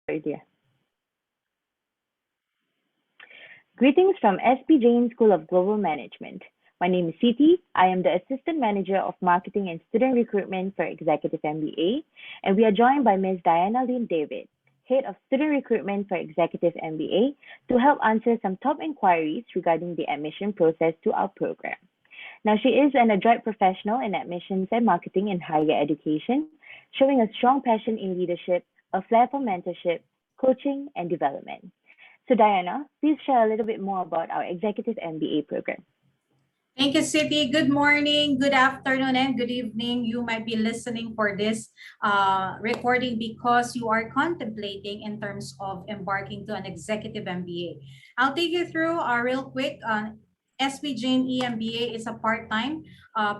Idea. Greetings from SP Jain School of Global Management. My name is Siti. I am the Assistant Manager of Marketing and Student Recruitment for Executive MBA, and we are joined by Ms. Diana Lynn David, Head of Student Recruitment for Executive MBA, to help answer some top inquiries regarding the admission process to our program. Now, she is an adroit professional in admissions and marketing in higher education, showing a strong passion in leadership, a flair for mentorship, coaching, and development. So, Diana, please share a little bit more about our Executive MBA program. Thank you, Siti. Good morning, good afternoon, and good evening. You might be listening for this recording because you are contemplating in terms of embarking to an executive MBA. I'll take you through real quick. SP Jain EMBA is a part-time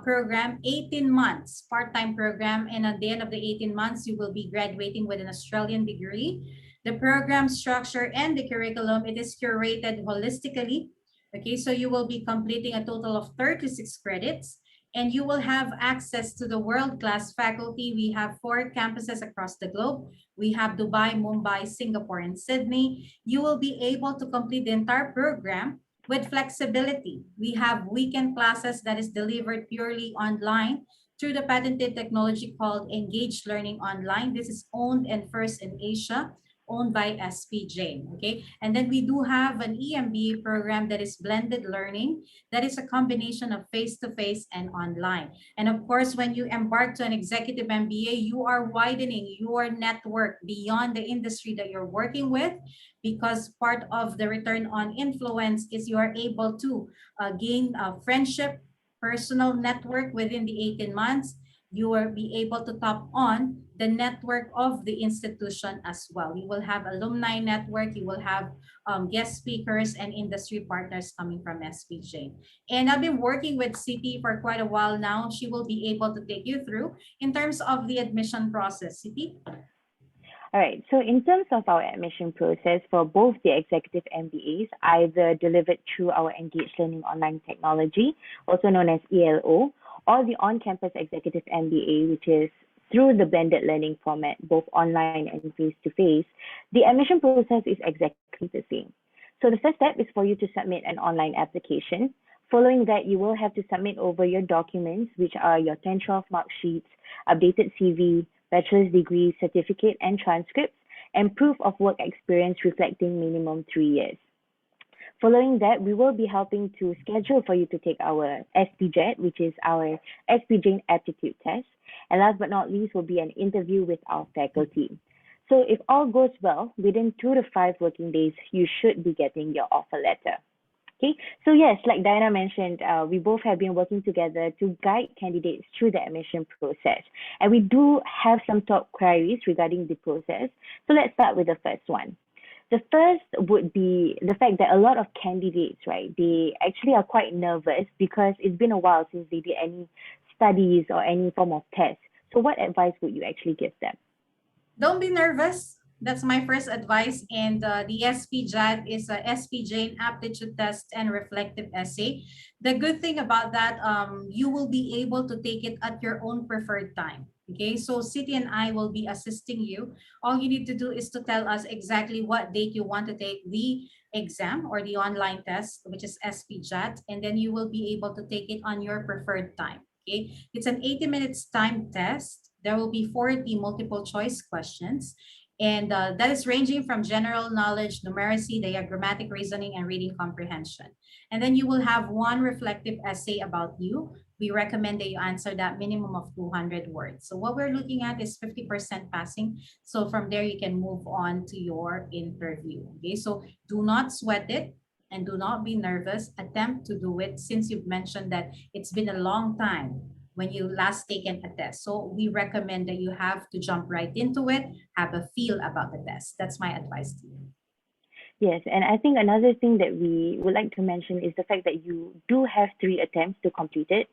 program, 18 months part-time program. And at the end of the 18 months, you will be graduating with an Australian degree. The program structure and the curriculum, it is curated holistically. Okay, so you will be completing a total of 36 credits and you will have access to the world-class faculty. We have 4 campuses across the globe. We have Dubai, Mumbai, Singapore, and Sydney. You will be able to complete the entire program with flexibility. We have weekend classes that is delivered purely online through the patented technology called Engaged Learning Online. This is owned and first in Asia, owned by SP Jain, okay? And then we do have an EMBA program that is blended learning, that is a combination of face-to-face and online. And of course, when you embark to an executive MBA, you are widening your network beyond the industry that you're working with, because part of the return on influence is you are able to gain a friendship, personal network within the 18 months. You will be able to tap on the network of the institution as well. You will have alumni network, you will have guest speakers and industry partners coming from SPJ. And I've been working with CP for quite a while now. She will be able to take you through in terms of the admission process. CP? All right, so in terms of our admission process for both the executive MBAs, either delivered through our Engaged Learning Online Technology, also known as ELO, or the on-campus executive MBA, which is through the blended learning format, both online and face-to-face, the admission process is exactly the same. So the first step is for you to submit an online application. Following that, you will have to submit over your documents, which are your 10-12 mark sheets, updated CV, bachelor's degree, certificate, and transcripts, and proof of work experience reflecting minimum 3 years. Following that, we will be helping to schedule for you to take our SPJET, which is our SP Jain Aptitude Test. And last but not least will be an interview with our faculty. So if all goes well, within 2 to 5 working days, you should be getting your offer letter. Okay, so yes, like Diana mentioned, we both have been working together to guide candidates through the admission process. And we do have some top queries regarding the process. So let's start with the first one. The first would be the fact that a lot of candidates, right, they actually are quite nervous because it's been a while since they did any studies or any form of test. So what advice would you actually give them? Don't be nervous. That's my first advice. And the SPJAT is a SP Jain Aptitude Test and Reflective Essay. The good thing about that, you will be able to take it at your own preferred time. Okay, so City and I will be assisting you. All you need to do is to tell us exactly what date you want to take the exam or the online test, which is SPJAT, and then you will be able to take it on your preferred time. Okay, it's an 80 minutes time test. There will be 40 multiple choice questions. And that is ranging from general knowledge, numeracy, diagrammatic reasoning, and reading comprehension. And then you will have one reflective essay about you. We recommend that you answer that minimum of 200 words. So what we're looking at is 50% passing. So from there, you can move on to your interview. Okay, so do not sweat it and do not be nervous. Attempt to do it, since you've mentioned that it's been a long time when you last taken a test. So we recommend that you have to jump right into it, have a feel about the test. That's my advice to you. Yes, and I think another thing that we would like to mention is the fact that you do have 3 attempts to complete it.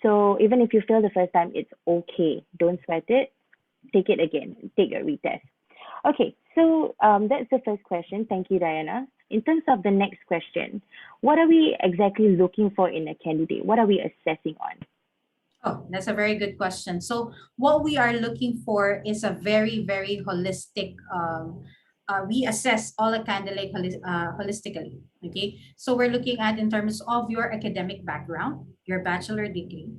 So even if you fail the first time, it's okay. Don't sweat it. Take it again. Take a retest. Okay, so that's the first question. Thank you, Diana. In terms of the next question, what are we exactly looking for in a candidate? What are we assessing on? Oh, that's a very good question. So what we are looking for is a very, very holistic we assess all a candidate holistically. Okay, so we're looking at in terms of your academic background, your bachelor degree.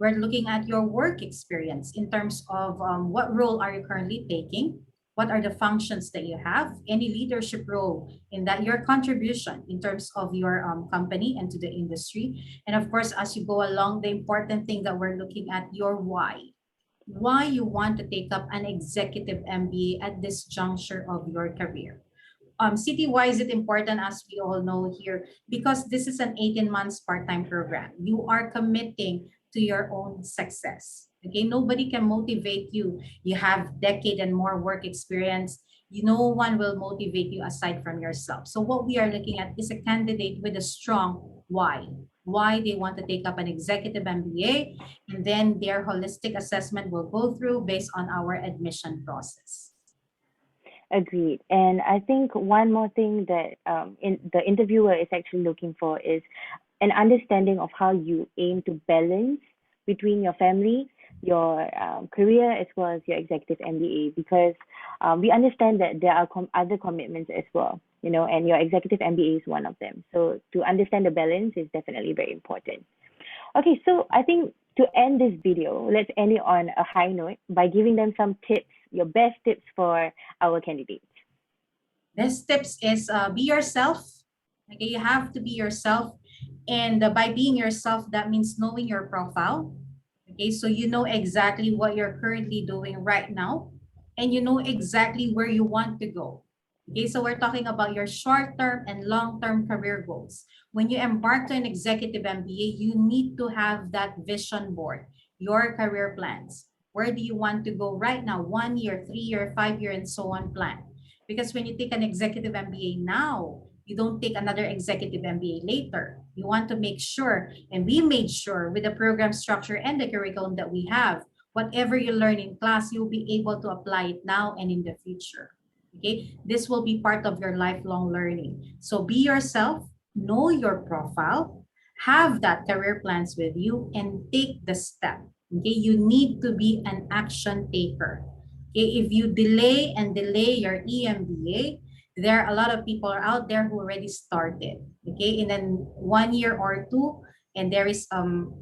We're looking at your work experience in terms of what role are you currently taking, what are the functions that you have, any leadership role in that, your contribution in terms of your company and to the industry, and of course, as you go along, the important thing that we're looking at your why you want to take up an executive MBA at this juncture of your career. City, why is it important, as we all know here? Because this is an 18 months part-time program. You are committing to your own success. Okay, nobody can motivate you. You have decade and more work experience. No one will motivate you aside from yourself. So what we are looking at is a candidate with a strong why. Why they want to take up an executive MBA, and then their holistic assessment will go through based on our admission process. Agreed. And I think one more thing that the interviewer is actually looking for is an understanding of how you aim to balance between your family, your career, as well as your executive MBA, because we understand that there are other commitments as well, you know, and your executive MBA is one of them. So to understand the balance is definitely very important. Okay, so I think to end this video, let's end it on a high note by giving them some tips, your best tips for our candidates. Best tips is be yourself. Okay, you have to be yourself. And by being yourself, that means knowing your profile. Okay, so you know exactly what you're currently doing right now, and you know exactly where you want to go. Okay, so we're talking about your short-term and long-term career goals. When you embark to an executive MBA, you need to have that vision board, your career plans. Where do you want to go right now? 1 year, 3 year, 5 year, and so on plan. Because when you take an executive MBA now, you don't take another executive MBA later. You want to make sure, and we made sure with the program structure and the curriculum that we have, whatever you learn in class, you'll be able to apply it now and in the future. Okay, this will be part of your lifelong learning. So be yourself, know your profile, have that career plans with you, and take the step. Okay, you need to be an action taker. Okay, if you delay and delay your EMBA, there are a lot of people out there who already started. Okay, in then 1 year or two, and there is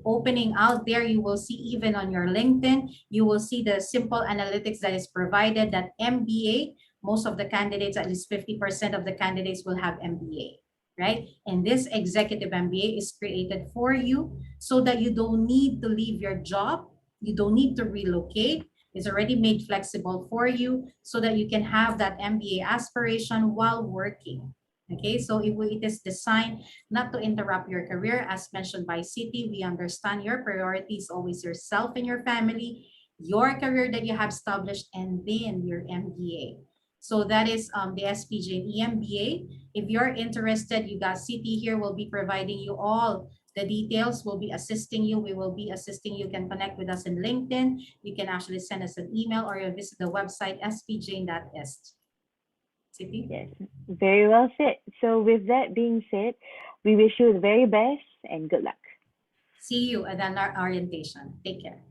opening out there. You will see even on your LinkedIn, you will see the simple analytics that is provided that MBA, most of the candidates, at least 50% of the candidates will have MBA, right? And this executive MBA is created for you so that you don't need to leave your job, you don't need to relocate. It's already made flexible for you so that you can have that MBA aspiration while working. Okay, so it is designed not to interrupt your career. As mentioned by City, we understand your priorities, always yourself and your family, your career that you have established, and then your MBA. So that is the SPJ and EMBA. If you're interested, you got City here, will be providing you all the details, will be assisting you. We will be assisting you. You can connect with us in LinkedIn. You can actually send us an email or you visit the website spjane.est. City? Yes, very well said. So with that being said, we wish you the very best and good luck. See you at our orientation. Take care.